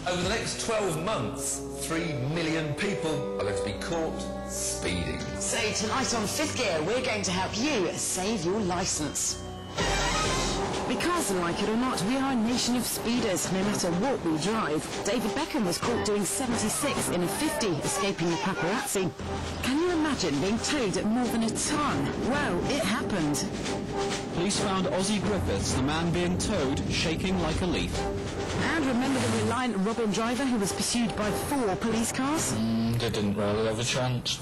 Over the next 12 months, 3 million people are going to be caught speeding. So tonight on Fifth Gear, we're going to help you save your licence. Because, like it or not, we are a nation of speeders, no matter what we drive. David Beckham was caught doing 76 in a 50, escaping the paparazzi. Can you imagine being towed at more than a ton? Well, it happened. Police found Ozzie Griffiths, the man being towed, shaking like a leaf. And remember the reliant Robin driver who was pursued by 4 police cars? They didn't really have a chance.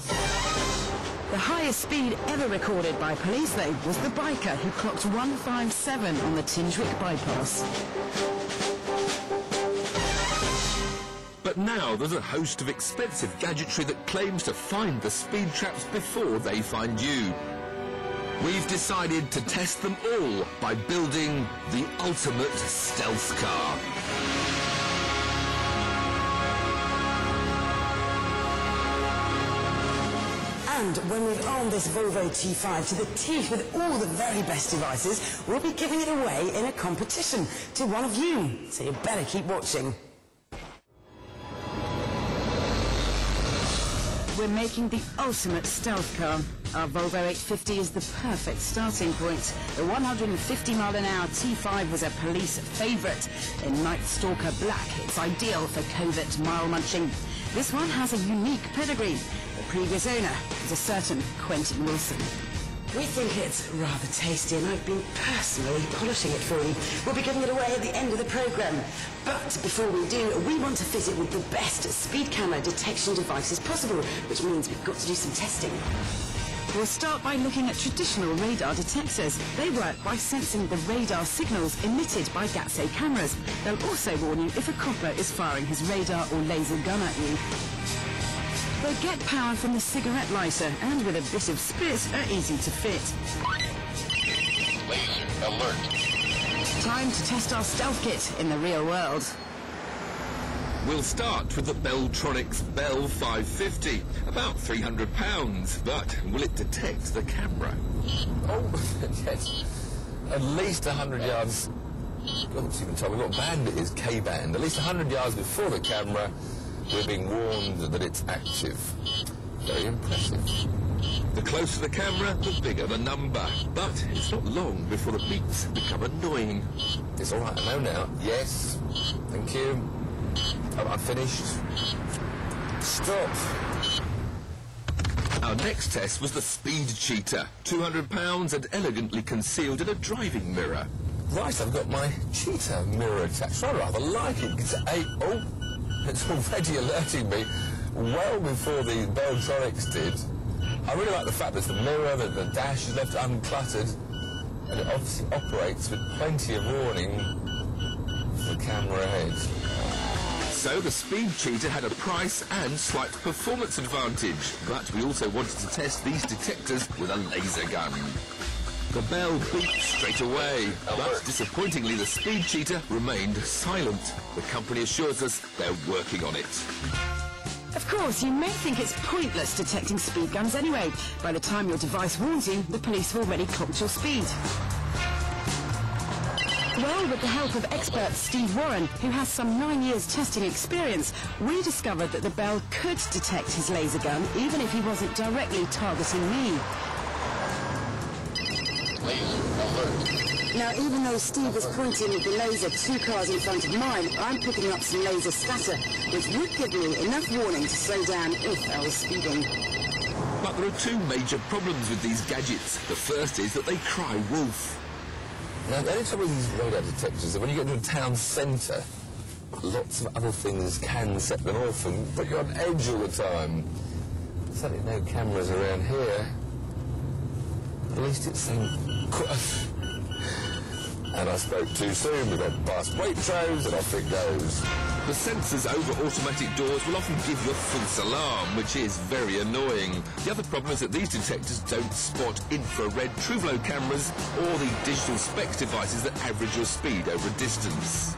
The highest speed ever recorded by police, though, was the biker who clocked 157 on the Tinswick bypass. But now there's a host of expensive gadgetry that claims to find the speed traps before they find you. We've decided to test them all by building the ultimate stealth car. And when we've armed this Volvo T5 to the teeth with all the very best devices, we'll be giving it away in a competition to one of you. So you better keep watching. We're making the ultimate stealth car. Our Volvo 850 is the perfect starting point. The 150-mile-an-hour T5 was a police favourite. In Night Stalker Black, it's ideal for covert mile munching. This one has a unique pedigree. The previous owner is a certain Quentin Wilson. We think it's rather tasty, and I've been personally polishing it for you. We'll be giving it away at the end of the programme. But before we do, we want to fit it with the best speed camera detection devices possible, which means we've got to do some testing. We'll start by looking at traditional radar detectors. They work by sensing the radar signals emitted by GATSA cameras. They'll also warn you if a copper is firing his radar or laser gun at you. They get power from the cigarette lighter, and with a bit of spit, are easy to fit. Laser alert. Time to test our stealth kit in the real world. We'll start with the Beltronics Bell 550, about £300. But will it detect the camera? Oh, yes. At least 100 yards. God, it's even told me what band it is, K-band. At least 100 yards before the camera, we're being warned that it's active. Very impressive. The closer the camera, the bigger the number. But it's not long before the beeps become annoying. It's all right, I know now. Yes. Thank you. Oh, I'm finished. Stop. Our next test was the Speed Cheater, £200 and elegantly concealed in a driving mirror. Right, I've got my cheetah mirror attached. I rather like it. It's already alerting me well before the Beltronics did. I really like the fact that the mirror, the dash is left uncluttered, and it obviously operates with plenty of warning for the camera ahead. So the Speed Cheater had a price and slight performance advantage, but we also wanted to test these detectors with a laser gun. The bell beeped straight away, but disappointingly the Speed Cheater remained silent. The company assures us they're working on it. Of course, you may think it's pointless detecting speed guns anyway. By the time your device warns you, the police have already clocked your speed. Well, with the help of expert Steve Warren, who has some 9 years testing experience, we discovered that the bell could detect his laser gun even if he wasn't directly targeting me. Laser alert. Now, even though Steve was pointing the laser 2 cars in front of mine, I'm picking up some laser scatter, which would give me enough warning to slow down if I was speeding. But there are 2 major problems with these gadgets. The first is that they cry wolf. Now, the only trouble with these radar detectors is that when you get into a town centre, lots of other things can set them off and put you on edge all the time. Certainly no cameras around here. At least it's and I spoke too soon. We went past Waitrose and off it goes. The sensors over automatic doors will often give you a false alarm, which is very annoying. The other problem is that these detectors don't spot infrared TrueFlow cameras or the digital specs devices that average your speed over a distance.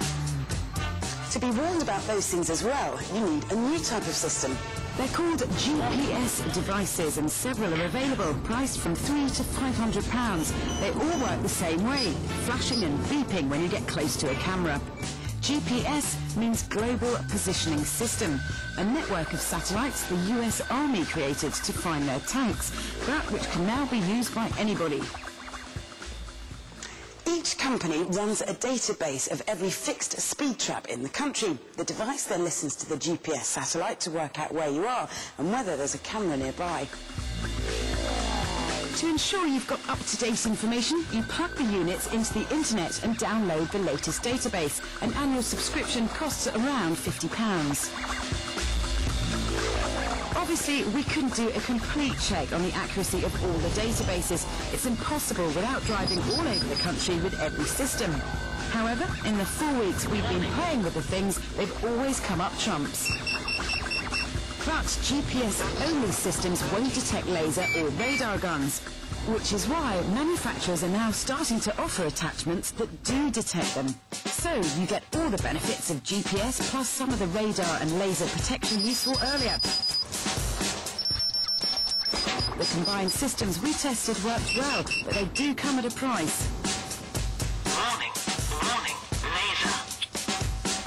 To be warned about those things as well, you need a new type of system. They're called GPS devices, and several are available, priced from £300 to £500. They all work the same way, flashing and beeping when you get close to a camera. GPS means Global Positioning System, a network of satellites the US Army created to find their tanks, but which can now be used by anybody. Each company runs a database of every fixed speed trap in the country. The device then listens to the GPS satellite to work out where you are and whether there's a camera nearby. To ensure you've got up-to-date information, you plug the units into the internet and download the latest database. An annual subscription costs around £50. Obviously, we couldn't do a complete check on the accuracy of all the databases. It's impossible without driving all over the country with every system. However, in the 4 weeks we've been playing with the things, they've always come up trumps. But GPS-only systems won't detect laser or radar guns, which is why manufacturers are now starting to offer attachments that do detect them. So you get all the benefits of GPS plus some of the radar and laser protection you saw earlier. The combined systems we tested worked well, but they do come at a price. Warning, laser.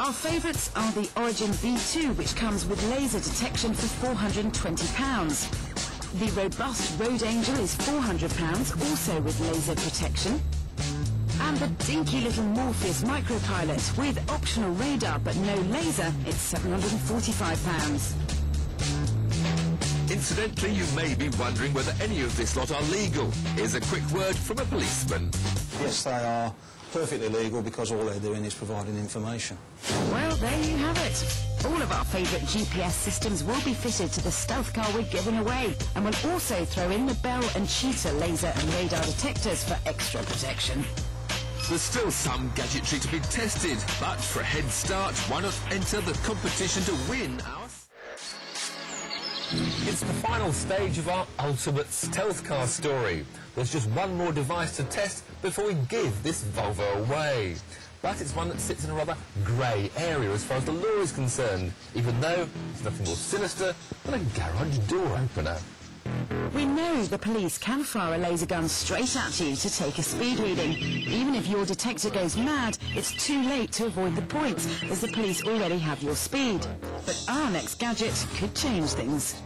Our favourites are the Origin V2, which comes with laser detection for £420. The robust Road Angel is £400, also with laser protection. And the dinky little Morpheus Micropilot with optional radar but no laser, it's £745. Incidentally, you may be wondering whether any of this lot are legal. Here's a quick word from a policeman. Yes, they are perfectly legal because all they're doing is providing information. Well, there you have it. All of our favourite GPS systems will be fitted to the stealth car we're giving away, and we'll also throw in the Bell and Cheetah laser and radar detectors for extra protection. There's still some gadgetry to be tested, but for a head start, why not enter the competition to win our... It's the final stage of our ultimate stealth car story. There's just one more device to test before we give this Volvo away. But it's one that sits in a rather grey area as far as the law is concerned, even though it's nothing more sinister than a garage door opener. We know the police can fire a laser gun straight at you to take a speed reading. Even if your detector goes mad, it's too late to avoid the points, as the police already have your speed. But our next gadget could change things.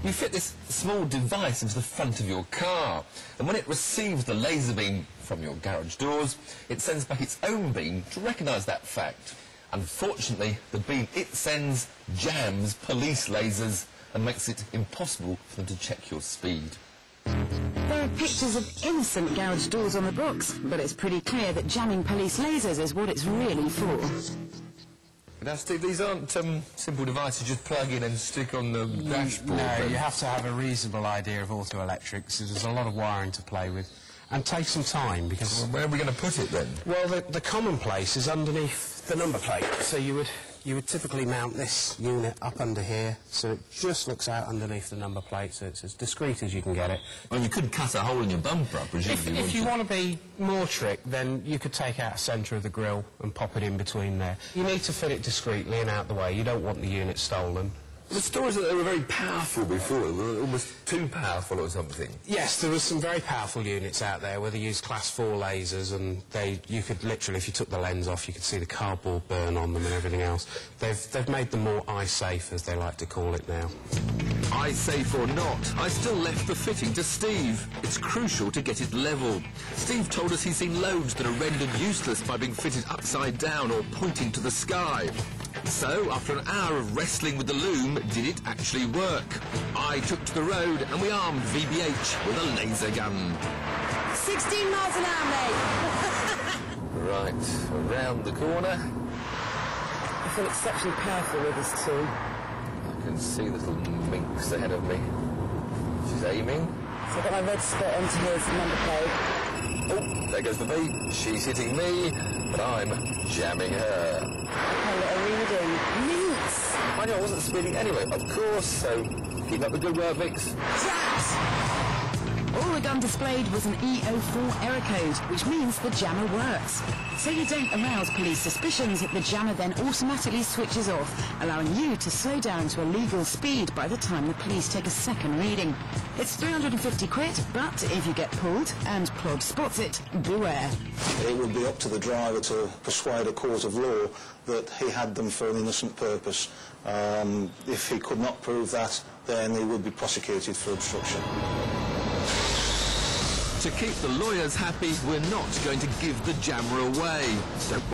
You fit this small device into the front of your car, and when it receives the laser beam from your garage doors, it sends back its own beam to recognise that fact. Unfortunately, the beam it sends jams police lasers and makes it impossible for them to check your speed. There are pictures of innocent garage doors on the books, but it's pretty clear that jamming police lasers is what it's really for. Now, Steve, these aren't simple devices just plug in and stick on the dashboard. No, you have to have a reasonable idea of auto electrics. There's a lot of wiring to play with, and take some time because... Well, where are we going to put it then? Well, the common place is underneath the number plate. So you would typically mount this unit up under here, so it just looks out underneath the number plate, so it's as discreet as you can get it. Well, you could cut a hole in your bumper, I presume. If you want to be more trick, then you could take out a centre of the grille and pop it in between there. You need to fit it discreetly and out the way. You don't want the unit stolen. The stories that they were very powerful before, they were almost too powerful or something. Yes, there was some very powerful units out there where they used class 4 lasers, and you could literally, if you took the lens off, you could see the cardboard burn on them and everything else. They've made them more eye-safe, as they like to call it now. Eye-safe or not, I still left the fitting to Steve. It's crucial to get it level. Steve told us he's seen loads that are rendered useless by being fitted upside down or pointing to the sky. So, after an hour of wrestling with the loom, did it actually work? I took to the road and we armed VBH with a laser gun. 16 miles an hour, mate! Right, around the corner. I feel exceptionally powerful with this tool. I can see the little minx ahead of me. She's aiming. So I've got my red spot onto his number plate. Oh, there goes the beat. She's hitting me, but I'm jamming her. A little reading. Minx! I knew I wasn't speeding anyway, of course, so keep up the good work, Vix. Trapped! All the gun displayed was an E04 error code, which means the jammer works. So you don't arouse police suspicions, the jammer then automatically switches off, allowing you to slow down to a legal speed by the time the police take a second reading. It's 350 quid, but if you get pulled and Plod spots it, beware. It would be up to the driver to persuade a court of law that he had them for an innocent purpose. If he could not prove that, then he would be prosecuted for obstruction. To keep the lawyers happy, we're not going to give the jammer away. Don't